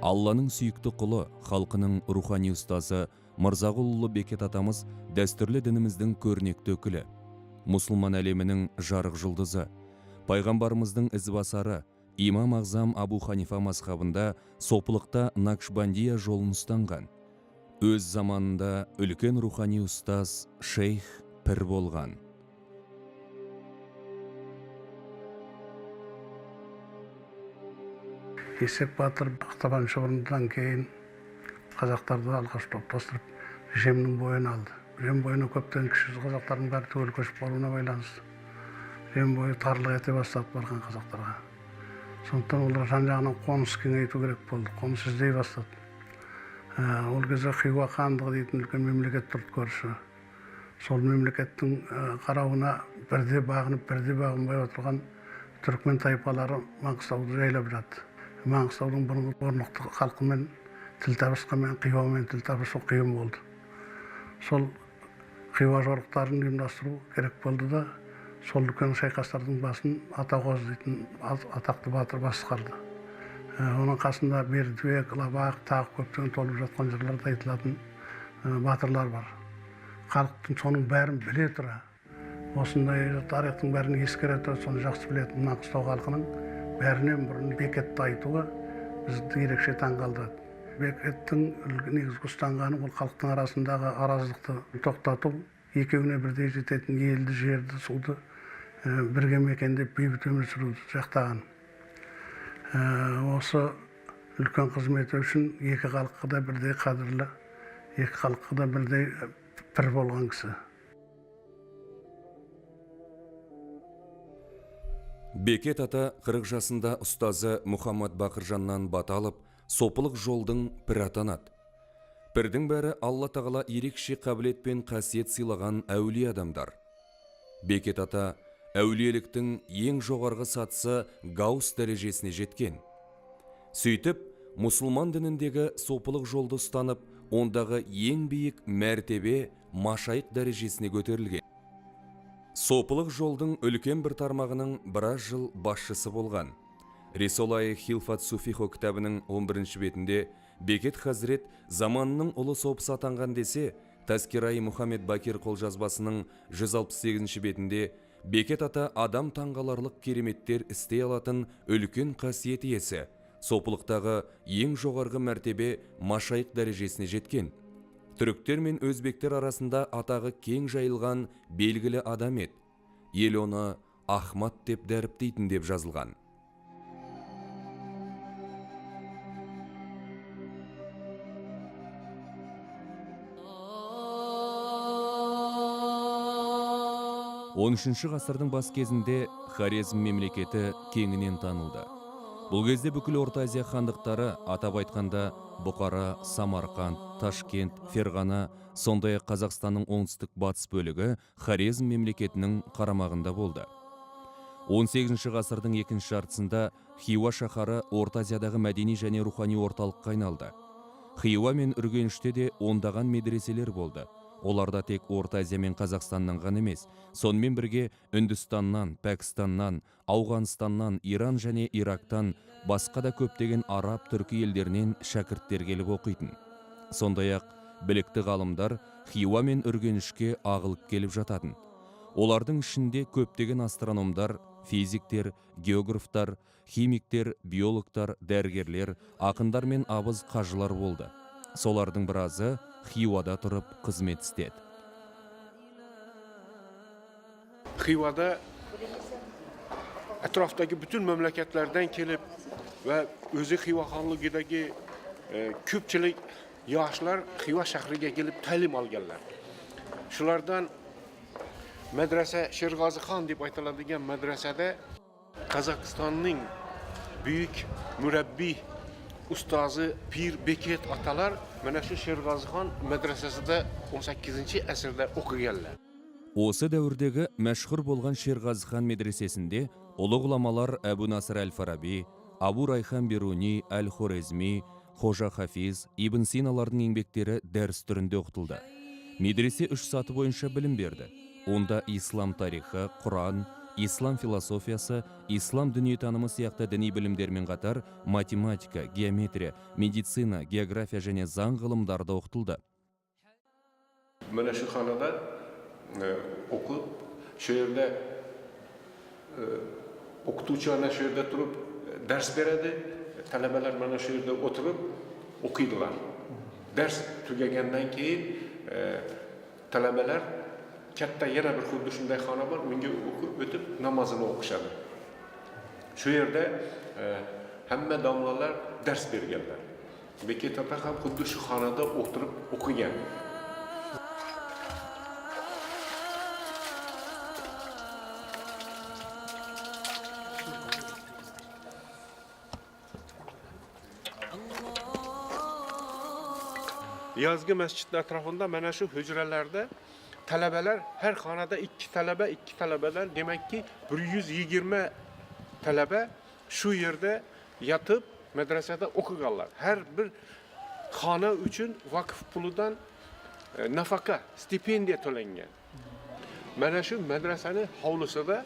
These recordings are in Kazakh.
Алланың сүйікті құлы, халқының рухани ұстазы Мырзағұлұлы Бекет атамыз дәстүрлі дініміздің көрнекті өкілі, мұсылман әлемінің жарық жұлдызы, пайғамбарымыздың ізбасары, имам Ағзам Абу Ханифа мазхабында сопылықта Накшбандия жолын ұстанған. Өз заманында үлкен рухани ұстаз, шейх, пір болған. Есек батыр Ақтабан шұбырындан кейін қазақтарды алғаш топтастырып жемнің бойын алды. Жем бойына көптен кіші қазақтардың бәрі түгел көшіп қалуына байланысты. Жем бойы тарлық ете бастады барған қазақтарға. Сондықтан олар жан жағынан қоныс кеңейту керек болды, қоныс іздей бастады. Ол кезде Хиуа хандығы дейтін үлкен мемлекет тұрды көрші. Сол мемлекеттің қарауына бірде бағынып, бірде бағынбай отырған түрікмен тайпалары Маңғыстауды жайлап жатты. Маңғыстаудың бұрынғы орнықты халқымен тіл табысқанмен Хиуамен тіл табысу қиын болды. Сол Хиуа жорықтарын ұйымдастыру керек болды да, сол үлкен шайқастардың басын Атағоз дейтін атақты батыр басқарды. Оның қасында Бердібек, Лабақ, тағы көптеген толып жатқан жырларда айтылатын батырлар бар. Халықтың соның бәрін біле тұра, осындай тарихтың бәрін ескере тұра, соны жақсы білетін Маңғыстау халқының бәрінен бұрын Бекетті айтуға бізді ерекше таңғалдырады. Бекеттің негізгі ұстанғаны ол халықтың арасындағы араздықты тоқтату, екеуіне бірдей жететін елді, жерді, суды бірге мекендеп бейбіт өмір сүруді жақтаған. Осы үлкен қызметі үшін екі халыққа да бірдей қадірлі, екі халыққа да бірдей пір болған кісі. Бекет ата 40 жасында ұстазы Мұхаммад Бақыржаннан бата алып, сопылық жолдың пірі атанады. Пірдің бәрі Алла тағала ерекше қабілет пен қасиет сыйлаған әулие адамдар. Бекет ата әулиеліктің ең жоғарғы сатысы гаус дәрежесіне жеткен. Сөйтіп, мұсылман дініндегі сопылық жолды ұстанып, ондағы ең биік мәртебе машайық дәрежесіне көтерілген. Сопылық жолдың үлкен бір тармағының біраз жыл басшысы болған. Рисолай Хилфат Суфихо кітабының 11 бетінде Бекет Хазрет заманының ұлы сопысы атанған десе, Таскирай Мұхаммед Бакир қолжазбасының 168 бетінде Бекет ата адам таңғаларлық кереметтер істей алатын үлкен қасиет иесі, сопылықтағы ең жоғарғы мәртебе машайық дәрежесіне жеткен. Түріктер мен өзбектер арасында атағы кең жайылған белгілі адам еді. Ел оны Ахмат деп дәріптейтін деп жазылған. Он үшінші ғасырдың бас кезінде Хорезм мемлекеті кеңінен танылды. Бұл кезде бүкіл Орта Азия хандықтары, атап айтқанда Бұқара, Самарқанд, Ташкент, Ферғана, сондай Қазақстанның оңтүстік батыс бөлігі Хорезм мемлекетінің қарамағында болды. 18 ғасырдың екінші жартысында Хиуа шаһары Орта Азиядағы мәдени және рухани орталыққа айналды. Хиуа мен Үргеніште де ондаған медреселер болды. Оларда тек Орта Азия мен Қазақстаннан ғана емес, сонымен бірге Үндістаннан, Пәкістаннан, Ауғанстаннан, Иран және Ирактан, басқа да көптеген араб, түркі елдерінен шәкірттер келіп оқитын. Сондай-ақ білікті ғалымдар Хиуа мен Үргенішке ағылып келіп жататын. Олардың ішінде көптеген астрономдар, физиктер, географтар, химиктер, биологтар, дәрігерлер, ақындар мен абыз қажылар болды. Солардың біразы Хиуада тұрып қызмет істеді. Хиуада etraftaki bütün memleketlerden gelip ve özü Xiva Xanlığıdaki köpçülük yaşlar Xiva şəhriga gelip təlim alganlar. Şulardan medrese Şirgazi Xan deb aytıladigan medresede Kazakistan'ın büyük mürebbi ustazı Pir Beket atalar mana shu Şirgazi Xan medresesinde 18-ci əsrdə oxuyanlar. Осы дәуірдегі мәшһүр болған Шерғазы хан медресесінде ұлы ғұламалар Әбу Насыр әл-Фараби, Абу Райхан Бируни, Әл-Хорезми, Хожа Хафиз, Ибн Синалардың еңбектері дәріс түрінде оқытылды. Медресе 3 саты бойынша білім берді. Онда ислам тарихы, Құран, ислам философиясы, ислам дүниетанымы сияқты діни білімдермен қатар математика, геометрия, медицина, география және заң ғылымдары да оқытылды. Mana şu xonada o'qib, shu yerda o'qituvchi ana shu yerda turib dars beradi, talabalar mana shu yerda o'tirib o'qiydilar. Dars tugagandan keyin talabalar katta yana bir xuddi shunday xona bor, unga o'tib namozini o'qishadi. Shu yerda hamma domlalar dars berganlar. Bekat ota ham xuddi shu xonada o'tirib o'qigan. Yazgı mescidin etrafında mana şu hücrelerde talebeler, her xonada 2 talebeler demek ki 120 talebe şu yerde yatıp medresede okuganlar. Her bir xona üçün vakıf puludan nafaka, stipendiya to'langan. Mana şu medresenin hovlusida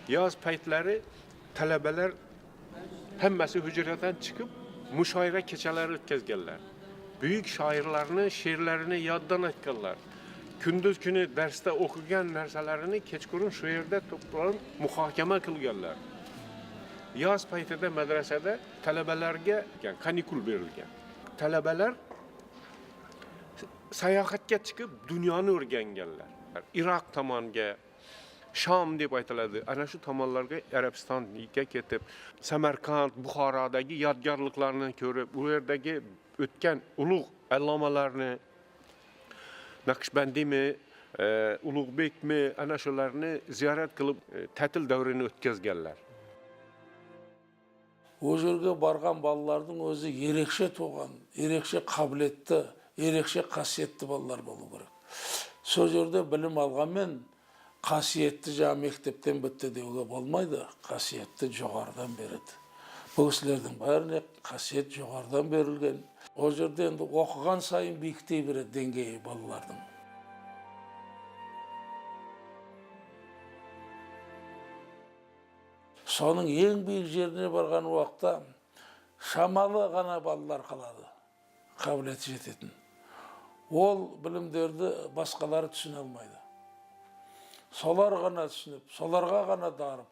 yoz paytlari talebeler hammasi hücreden çıkıp müşahire keçeleri o'tkazganlar. Büyük şairlerini, şiirlerini yaddan aytganlar. Gündüz günü derste okugan narsalarini kechqurun shu yerda to'planib muhokama qilganlar. Yoz paytida madrasada talabalarga kanikul berilgan. Talabalar sayohatga chiqib dunyoni o'rganganlar. Iroq tomoniga, Sham deb aytiladi. Ana shu tomonlarga Arabistonga ketib, Samarqand, Buxorodagi yodgorliklarni ko'rib, u yerdagi o'tgan ulug' allomalarni, Naqshbandiymi, Ulug'bekmi, ana shularni ziyorat qilib ta'til davrini o'tkazganlar. O жерге барған балалардың өзі ерекше туған, ерекше қабілетті, ерекше қасиетті балалар болу керек. Сол жерде білім алғанмен қасиетті жаңа мектептен бітті деуге болмайды, қасиетті жоғарыдан береді. Бұл кісілердің бәріне қасиет жоғарыдан берілген. О жерде енді оқыған сайын биіктей береді деңгейі балалардың. Соның ең биік жеріне барған уақытта шамалы ғана балалар қалады, қабілеті жететін. Ол білімдерді басқалары түсіне алмайды. Солар ғана түсініп, соларға ғана дарып,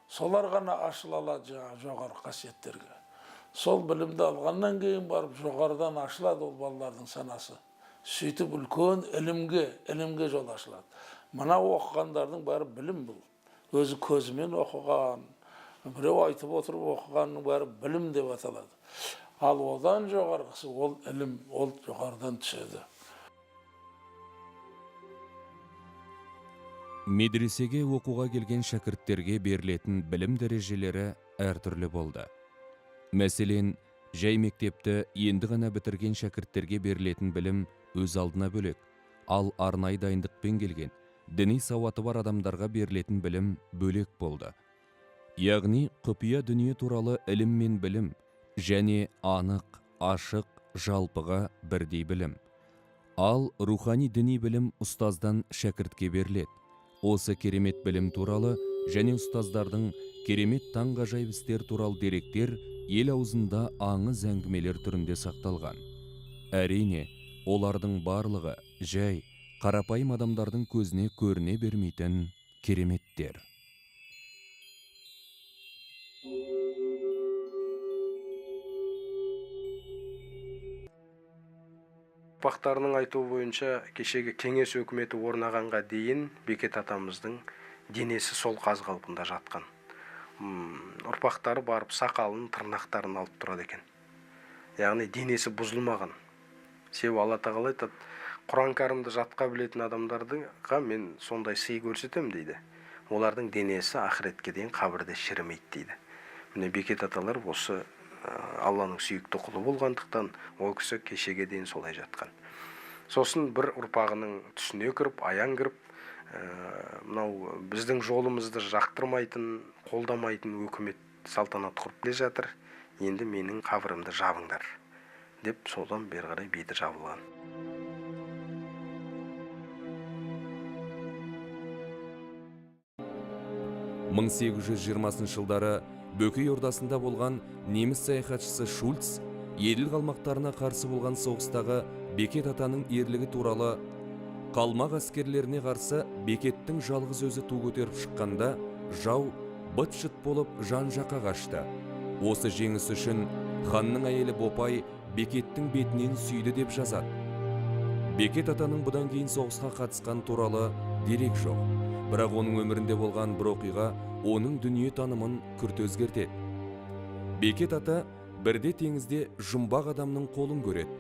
солар ғана ашыла алады жоғары қасиеттерге. Сол білімді алғаннан кейін барып жоғарыдан ашылады ол балалардың санасы. Сөйтіп үлкен ілімге жол ашылады. Мына оқығандардың бәрі білім бұл. Өзі көзімен оқыған, біреу айтып отырып оқығанның бәрі білім деп аталады. Ал одан жоғарғысы ол ілім, ол жоғарыдан түседі. Медресеге оқуға келген шәкірттерге берілетін білім дәрежелері әртүрлі болды. Мәселен, жай мектепті енді ғана бітірген шәкірттерге берілетін білім өз алдына бөлек, ал арнайы дайындықпен келген, діни сауаты бар адамдарға берілетін білім бөлек болды. Яғни, құпия дүние туралы ілім мен білім, және анық, ашық, жалпыға бірдей білім. Ал рухани діни білім ұстаздан шәкіртке беріледі. Осы керемет білім туралы және ұстаздардың керемет таңғажайып істер туралы деректер ел аузында аңыз әңгімелер түрінде сақталған. Әрине, олардың барлығы жай, қарапайым адамдардың көзіне көріне бермейтін кереметтер. Ұрпақтарының айтуы бойынша кешегі кеңес өкіметі орнағанға дейін Бекет атамыздың денесі сол қаз қалпында жатқан. Ұрпақтары барып сақалын, тырнақтарын алып тұрады екен. Яғни денесі бұзылмаған. Себебі Алла тағала айтады, Құран кәрімді жатқа білетін адамдарға мен сондай сый көрсетем дейді. Олардың денесі ақыретке дейін қабірде шірімейді дейді. Міне Бекет аталар осы Алланың сүйікті құлы болғандықтан ол кісі кешеге дейін солай жатқан. Сосын бір ұрпағының түсіне кіріп, аян кіріп, мынау біздің жолымызды жақтырмайтын, қолдамайтын өкімет салтанат құрып келе жатыр. Енді менің қабірімді жабыңдар деп содан бері қарай беті жабылған. 1820 жылдары Бөкей Ордасында болған неміс саяхатшысы Шульц Еділ қалмақтарына қарсы болған соғыстағы Бекет атаның ерлігі туралы қалмақ әскерлеріне қарсы Бекеттің жалғыз өзі ту көтеріп шыққанда жау быт-шыт болып жан-жаққа қашты. Осы жеңіс үшін ханның әйелі Бопай Бекеттің бетінен сүйді деп жазады. Бекет атаның бұдан кейін соғысқа қатысқан туралы дерек жоқ. Бірақ оның өмірінде болған бір оқиға оның дүние танымын күрт өзгертеді. Бекет ата бірде теңізде жұмбақ адамның қолын көреді.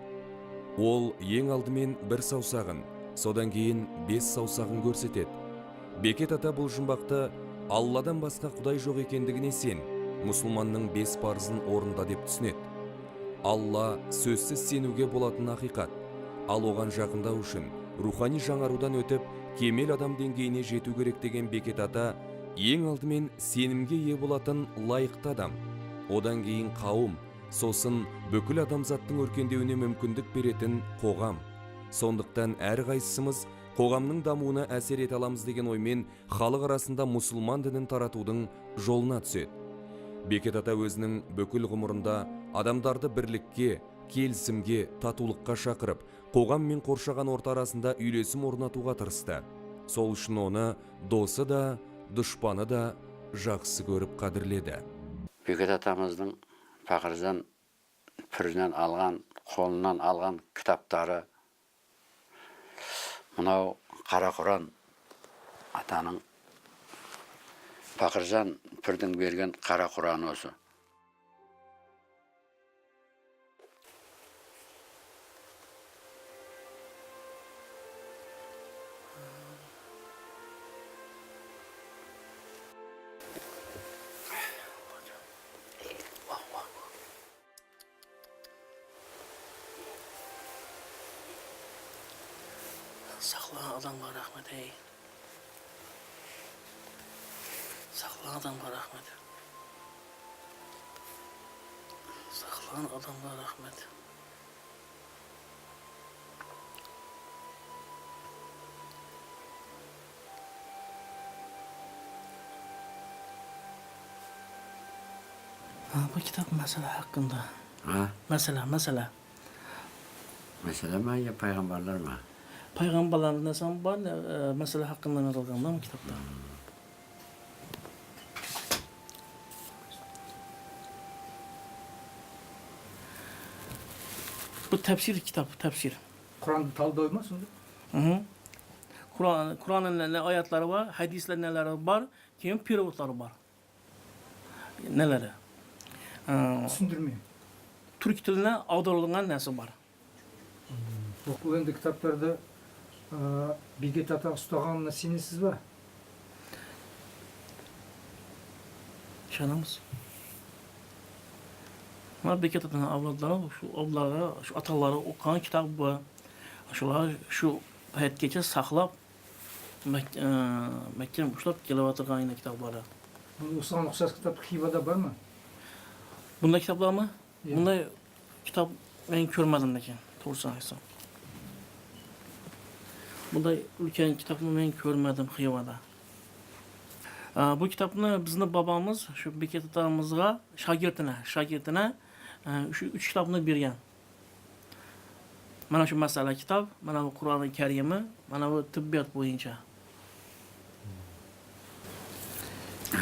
Ол ең алдымен бір саусағын, содан кейін 5 саусағын көрсетеді. Бекет ата бұл жұмбақты Алладан басқа құдай жоқ екендігіне сен, мұсылманның 5 парызын орында деп түсінеді. Алла сөзсіз сенуге болатын ақиқат, ал оған жақындау үшін рухани жаңарудан өтіп, кемел адам деңгейіне жету керек деген Бекет ата ең алдымен сенімге ие болатын лайықты адам, одан кейін қауым, сосын бүкіл адамзаттың өркендеуіне мүмкіндік беретін қоғам. Сондықтан әрқайсымыз қоғамның дамуына әсер ете аламыз деген оймен халық арасында мұсылман дінін таратудың жолына түседі. Бекет ата өзінің бүкіл ғұмырында адамдарды бірлікке, келісімге, татулыққа шақырып, қоғам мен қоршаған орта арасында үйлесім орнатуға тырысты. Сол үшін оны досы да, дұшпаны да жақсы көріп қадірледі. Бекет атамыздың Пақыржан пірінен алған, қолынан алған кітаптары, мынау Қара Құран атаның Пақыржан пірдің берген Қара Құран осы. Saqlan adamға рахмет, ей. Saqlan adamға рахмет. Saqlan adamға рахмет. Bu kitap mesele hakkında. Ha? Mesele. Mesela mı ya peygamberler mi? Peygamberlerin nesam var, mesele hakkında yazılgan mı kitapta? Bu tefsir kitabı, tefsir. Kur'an'da talda olmasın da? Kur'an'ın ne ayetleri var, hadisler neleri var, kimin periyotları var. Neleri? Düşündürmeyin. Türk diline ağdırılığın nesi var? Bu endi kitaplarda Beket ata ustağanına sinisiz var. Şanımız. Ama Beket atanın avladları, şu ataları okuyan kitabı, şu hayat geçe saklap, Mekke muşlap gelevatı yine kitapları. Bu ustağan uksas kitap Hiva'da var mı? Bunda kitaplar mı? Ya. Bunda kitap ben görmedim de ki, doğrusunu aytsam. Bunda ülkenin kitabını ben görmedim Hiva'da. Bu kitabını bizim babamız, şu Beket atamızga şagirdine şu 3 kitabını bergen. Mana şu masala kitap, mana bu Kur'an-ı Kerim'i, mana bu tibbiyat boyunca.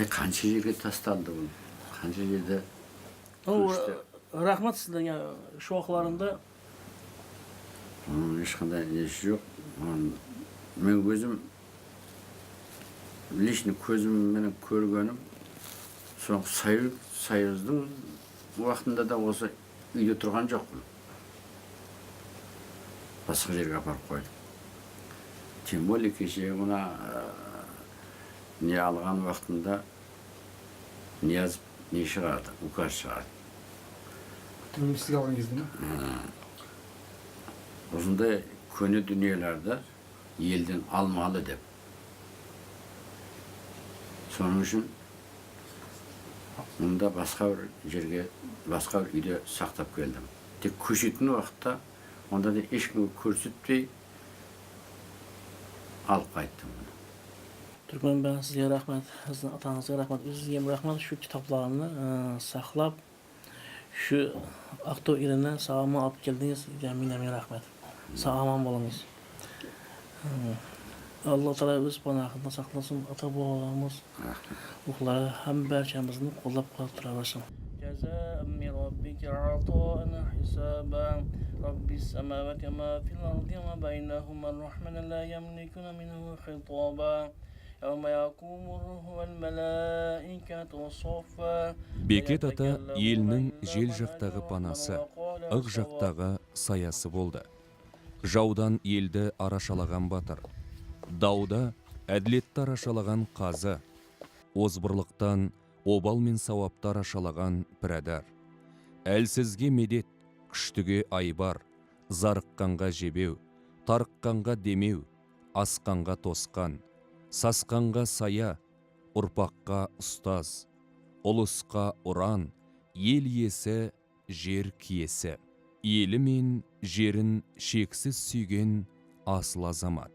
Qancha yerga taslandı bu? Qancha yerda? O rahmat sizlarga şu vaqtlarında Hech qanday ish yo'q. Men o'zim lishni ko'zim bilan ko'rganim, so'ng sayozning vaqtida da o'sha uyda turgan jo'qman. Boshqa yerga olib qo'ydim. Kim bo'ldi kecha uni ne algan vaqtida Niyaz ne шығарды, ukaz шығарды. Sizga algan kezdimi? Osonday көне дүниелерді елден almalı deb. Sonuç için bunda başka bir yerge, başka bir uyda saqlab keldim. Tek ko'rsatgan vaqtda onda da hech kimga ko'rsatmay alib qaytdim. Türkmen ben sizge rahmet, sizin atanızga rahmet, sizge rahmet şu kitaplarını saklap şu Akto ilinden sağıma alıp geldiniz. Cemile rahmet. Sağ aman bolunuz. Allah Teala öz panahında saklasın. Ata babalarımız ruhları hem berçemizin kollap kaldırarsın. جزاء من ربك عطاء حسابا رب السماوات وما في الأرض وما بينهما الرحمن لا يملكون منه خطابا يوم يقوم الروح والملائكة صفا Бекет ата елінің жел жақтағы панасы, ық жақтағы саясы болды. Жаудан елді арашалаған батыр, дауда әділетті арашалаған қазы, озбырлықтан обал мен сауапты арашалаған пірәдар. Әлсізге медет, күштіге айбар, зарыққанға жебеу, тарыққанға демеу, асқанға тосқан, сасқанға сая, ұрпаққа ұстаз, ұлысқа ұран, ел иесі, жер киесі. Елі мен жерін шексіз сүйген асыл азамат.